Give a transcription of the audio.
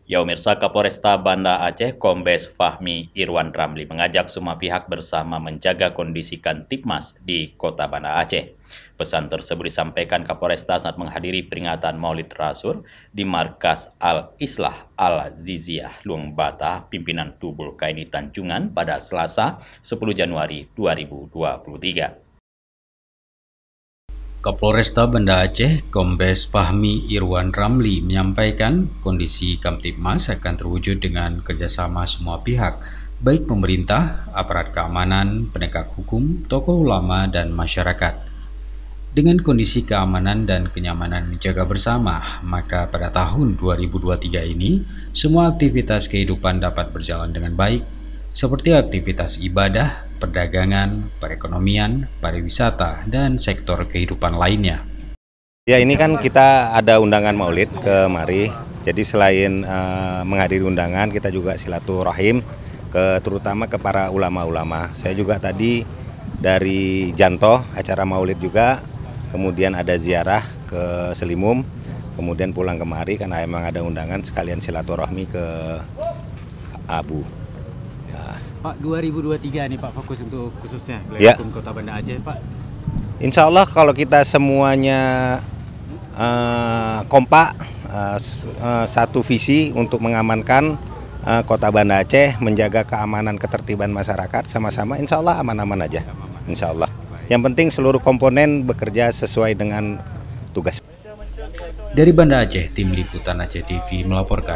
Ya pemirsa, Kapolresta Banda Aceh Kombes Fahmi Irwan Ramli mengajak semua pihak bersama menjaga kondisi Kamtibmas di Kota Banda Aceh. Pesan tersebut disampaikan Kapolresta saat menghadiri peringatan Maulid Rasul di Markas Al-Islah Al-Ziziyah Luang Bata, pimpinan Tubul KNI Tanjungan pada Selasa 10 Januari 2023. Kapolresta Banda Aceh, Kombes Fahmi Irwan Ramli menyampaikan kondisi Kamtibmas akan terwujud dengan kerjasama semua pihak, baik pemerintah, aparat keamanan, penegak hukum, tokoh ulama, dan masyarakat. Dengan kondisi keamanan dan kenyamanan dijaga bersama, maka pada tahun 2023 ini, semua aktivitas kehidupan dapat berjalan dengan baik, seperti aktivitas ibadah, perdagangan, perekonomian, pariwisata, dan sektor kehidupan lainnya. Ya, ini kan kita ada undangan Maulid kemari. Jadi selain menghadiri undangan, kita juga silaturahim terutama ke para ulama-ulama. Saya juga tadi dari Janto, acara Maulid juga, kemudian ada ziarah ke Selimum, kemudian pulang kemari karena emang ada undangan sekalian silaturahmi ke Abu. Pak, 2023 nih Pak, fokus untuk khususnya Ya. wilayah hukum Kota Banda Aceh Pak. Insya Allah kalau kita semuanya kompak, satu visi untuk mengamankan Kota Banda Aceh, menjaga keamanan ketertiban masyarakat sama-sama, insya Allah aman-aman aja, insya Allah. Yang penting seluruh komponen bekerja sesuai dengan tugas. Dari Banda Aceh, Tim Liputan Aceh TV melaporkan.